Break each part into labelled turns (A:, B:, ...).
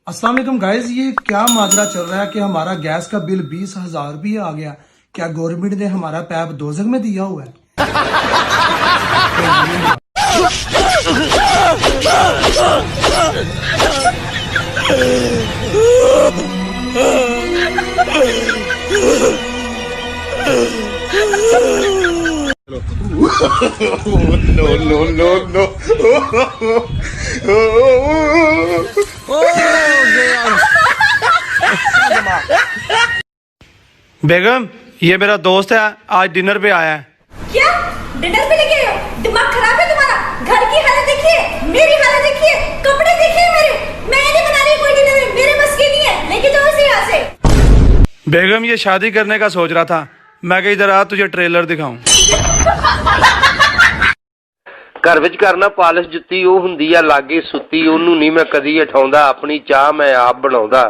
A: अस्सलाम वालेकुम गाइस, ये क्या माजरा चल रहा है कि हमारा गैस का बिल 20,000 भी आ गया। क्या गवर्नमेंट ने हमारा पैप दोजख में दिया हुआ है?
B: no, no, no, no.
A: बेगम, ये मेरा दोस्त है, आज डिनर पे आया है।
C: क्या डिनर पे लेके आए हो? दिमाग खराब है तुम्हारा? घर की हालत देखिए, मेरी हालत देखिए, कपड़े देखिए मेरे। मैं नहीं बना रही कोई डिनर, मेरे बस की नहीं है। लेके जाओ इसे यहाँ से।
A: बेगम, ये शादी करने का सोच रहा था, मैं कहीं इधर आ तुझे ट्रेलर दिखाऊं।
D: घर विच करना पालिश जुत्ती ਉਹ ਹੁੰਦੀ ਆ ਲਾਗੇ ਸੁੱਤੀ ਉਹਨੂੰ ਨਹੀਂ ਮੈਂ ਕਦੀ ਉਠਾਉਂਦਾ ਆਪਣੀ ਚਾਹ ਮੈਂ ਆਪ ਬਣਾਉਂਦਾ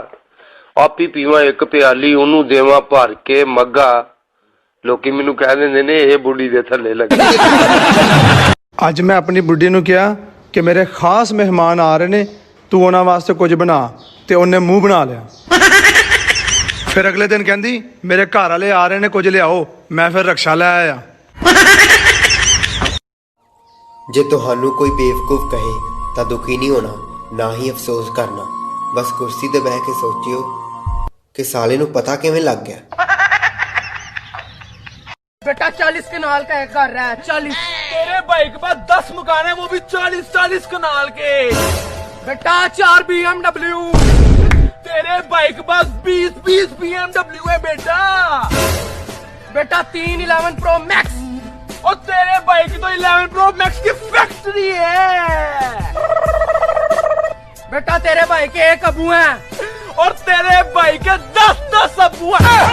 D: ਆਪ ਹੀ ਪੀਵਾਂ ਇੱਕ ਪਿਆਲੀ ਉਹਨੂੰ ਦੇਵਾਂ ਭਰ ਕੇ ਮੱਗਾ ਲੋਕੀ ਮੈਨੂੰ ਕਹਿ ਦਿੰਦੇ ਨੇ ਇਹ ਬੁੱਢੀ ਦੇ ਥੱਲੇ ਲੱਗੀ।
A: ਅੱਜ ਮੈਂ ਆਪਣੀ ਬੁੱਢੀ ਨੂੰ ਕਿਹਾ ਕਿ ਮੇਰੇ ਖਾਸ ਮਹਿਮਾਨ ਆ ਰਹੇ ਨੇ, ਤੂੰ ਉਹਨਾਂ ਵਾਸਤੇ ਕੁਝ ਬਣਾ, ਤੇ ਉਹਨੇ ਮੂੰਹ ਬਣਾ ਲਿਆ। ਫਿਰ ਅਗਲੇ ਦਿਨ ਕਹਿੰਦੀ ਮੇਰੇ ਘਰ ਵਾਲੇ ਆ ਰਹੇ ਨੇ, ਕੁਝ ਲਿਆਓ। ਮੈਂ ਫਿਰ ਰਕਸ਼ਾ ਲੈ ਆਇਆ।
E: ਜੇ ਤੁਹਾਨੂੰ ਕੋਈ ਬੇਵਕੂਫ ਕਹੇ ਤਾਂ ਦੁਖੀ ਨਹੀਂ ਹੋਣਾ, ਨਾ ਹੀ ਅਫਸੋਸ ਕਰਨਾ। ਬਸ ਕੁਰਸੀ ਤੇ ਬਹਿ ਕੇ ਸੋਚਿਓ ਕਿ ਸਾਲੇ ਨੂੰ ਪਤਾ ਕਿਵੇਂ ਲੱਗ ਗਿਆ।
F: बेटा 40 कनाल का एक घर है। 40 तेरे भाई के पास 10 मकान है, वो भी 40 कनाल के। बेटा 4 BMW। तेरे भाई के पास 20 BMW है बेटा। बेटा 3 11 Pro Max। और तेरे भाई की तो 11 Pro Max की फैक्ट्री है। बेटा तेरे भाई के 1 अबू हैं और तेरे भाई के 10 अबू हैं।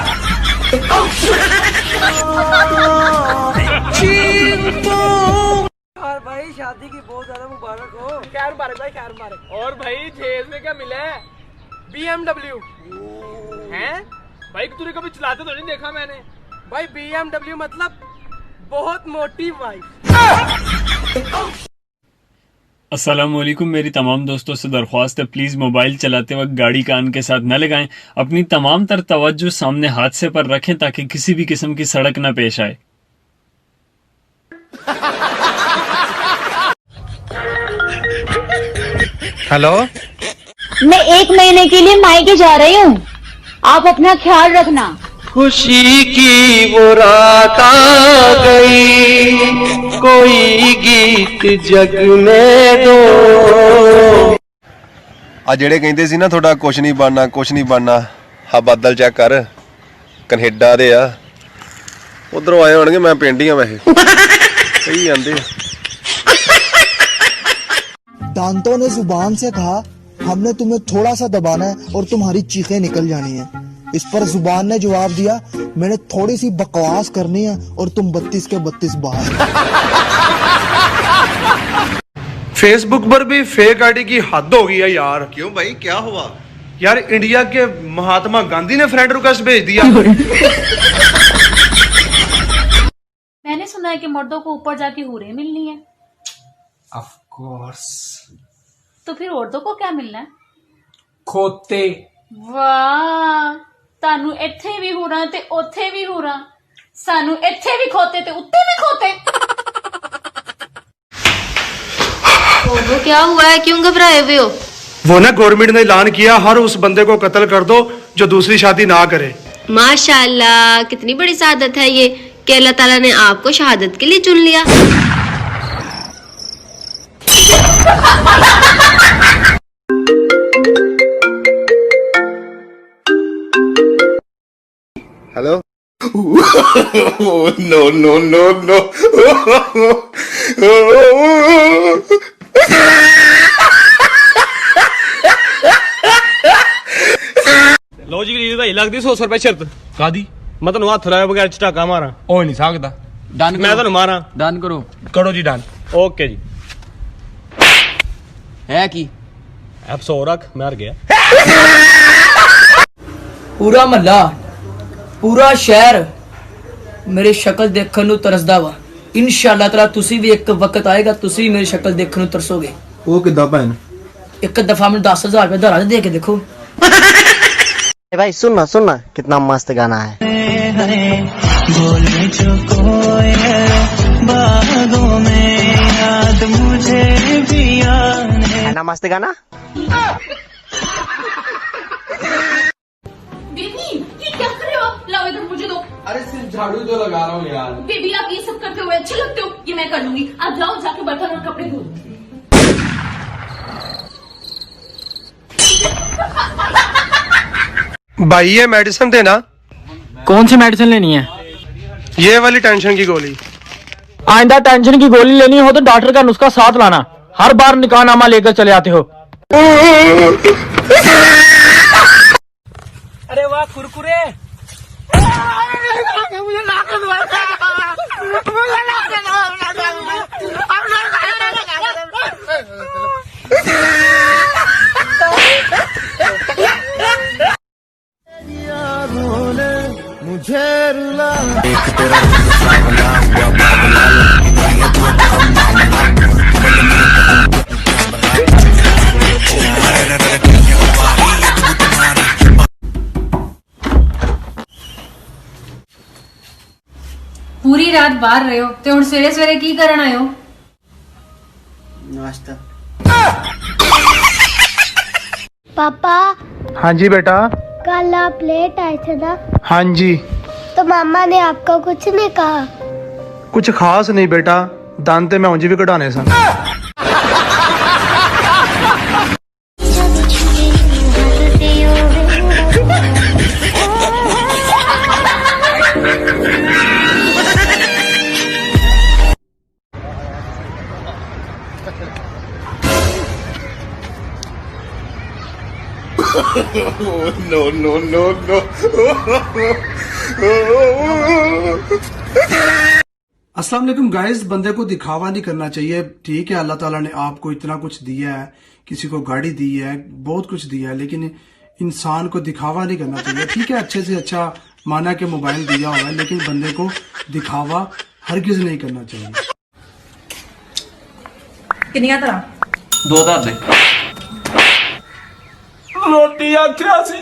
F: और भाई शादी की बहुत ज्यादा मुबारक हो। खैर मुबारक भाई, खैर मुबारक। और भाई जेल में क्या मिला है? BMW हैं भाई? तूने कभी चलाते तो नहीं देखा मैंने। भाई BMW मतलब बहुत मोटी वाइफ।
G: अस्सलामुअलैकुम। मेरी तमाम दोस्तों से दरख्वास्त है, प्लीज़ मोबाइल चलाते वक्त गाड़ी कान के साथ न लगाएं। अपनी तमाम तर तवज्जो सामने हादसे पर रखें ताकि किसी भी किस्म की सड़क न पेश आए।
A: हेलो,
H: मैं 1 महीने के लिए मायके जा रही हूँ, आप अपना ख्याल रखना।
D: खुशी की वो रात आ गई कोई गीत जग में दो।
B: ਆ ਜਿਹੜੇ ਕਹਿੰਦੇ ਸੀ ਨਾ ਤੁਹਾਡਾ ਕੁਛ ਨਹੀਂ ਬਣਨਾ ਆ ਬਾਦਲ ਚੈੱਕ ਕਰ, ਕੈਨੇਡਾ ਦੇ ਆ, ਉਧਰੋਂ ਆਏ ਹੋਣਗੇ। ਮੈਂ ਪਿੰਡ ਹੀ ਆ ਵੈਸੇ, ਕਹੀ ਜਾਂਦੇ।
I: दांतों ने जुबान से कहा हमने तुम्हें थोड़ा सा दबाना है और तुम्हारी चीखें निकल जानी है। इस पर जुबान ने जवाब दिया मैंने थोड़ी सी बकवास करनी है और तुम 32 के 32 बाहर।
A: फेसबुक पर भी फेक आईडी की हद हो गई है यार।
B: क्यों भाई, क्या हुआ?
A: यार इंडिया के महात्मा गांधी ने फ्रेंड रिक्वेस्ट भेज दिया।
H: मैंने सुना है कि मर्दों को ऊपर जाके हूरें मिलनी है।
F: Of course.
H: तो फिर औरतों को क्या मिलना है?
F: खोते।
H: वाह, तानू इत्थे भी हुरा ते ओथे भी हुरा, सानू इत्थे भी खोते ते उत्ते भी खोते। वो क्या हुआ है, क्यों घबराए हुए हो?
A: वो ना गवर्नमेंट ने ऐलान किया हर उस बंदे को कत्ल कर दो जो दूसरी शादी ना करे।
H: माशाल्लाह, कितनी बड़ी शहादत है ये कि अल्लाह ताला ने आपको शहादत के लिए चुन लिया।
B: Hello. No no no no.
F: लो जी गरीब भाई, लगदी 100 रुपए शर्त। कादी? मैं तेन हथ लाए बगैर झटाका मारा हो नहीं सकता। डन मैं तेन मारा। डन करो।
A: करो जी डन।
F: ओके जी। है की अब 100 रख, मैं हार गया।
J: पूरा महला, पूरा शहर मेरी शक्ल देखने ਨੂੰ ਤਰਸਦਾ ਵਾ। इंशाअल्लाह ताला तुसी भी एक वक्त आएगा, तुसी भी मेरी शक्ल देखने ਨੂੰ ਤਰਸੋਗੇ।
A: ਉਹ ਕਿੱਦਾਂ ਭੈਣ?
J: एक दफा में 10,000 रुपये धरा दे के देखो।
K: भाई सुनना सुनना कितना मस्त गाना है। है ना मस्त गाना।
H: बेबी ये क्या कर रहे हो आप? लाओ इधर मुझे दो।
F: अरे सिर्फ झाड़ू तो लगा रहा हूँ यार।
H: बेबी आप ये सब करते हुए अच्छे लगते हो, ये मैं कर लूंगी। आप जाओ जाके बर्तन और कपड़े धो।
A: भाई ये मेडिसिन देना।
F: कौन सी मेडिसिन लेनी है?
A: ये वाली टेंशन की गोली।
F: आइंदा टेंशन की गोली लेनी हो तो डॉक्टर का नुस्खा साथ लाना, हर बार निकाहनामा लेकर चले आते हो। अरे वाह कुरकुरे।
C: पूरी रात बाहर रहे हो ते हुण सवेरे सवेरे की करन आए हो?
K: नाश्ता।
L: पापा
A: हाँ जी बेटा।
L: कल आप लेट आए थे ना,
A: हाँ जी।
L: तो मामा ने आपको कुछ नहीं कहा?
A: कुछ खास नहीं बेटा, दांते मैं ऊंजी भी कढ़ाने सन। अस्सलाम वालेकुम गाइस, बंदे को दिखावा नहीं करना चाहिए। ठीक है, अल्लाह ताला ने आपको इतना कुछ दिया है, किसी को गाड़ी दी है, बहुत कुछ दिया है, लेकिन इंसान को दिखावा नहीं करना चाहिए। ठीक है, अच्छे से अच्छा माना कि मोबाइल दिया हुआ है, लेकिन बंदे को दिखावा हरगिज नहीं करना चाहिए।
C: कितनियां तरह
F: 2000 दे। रोटी आख्या सी।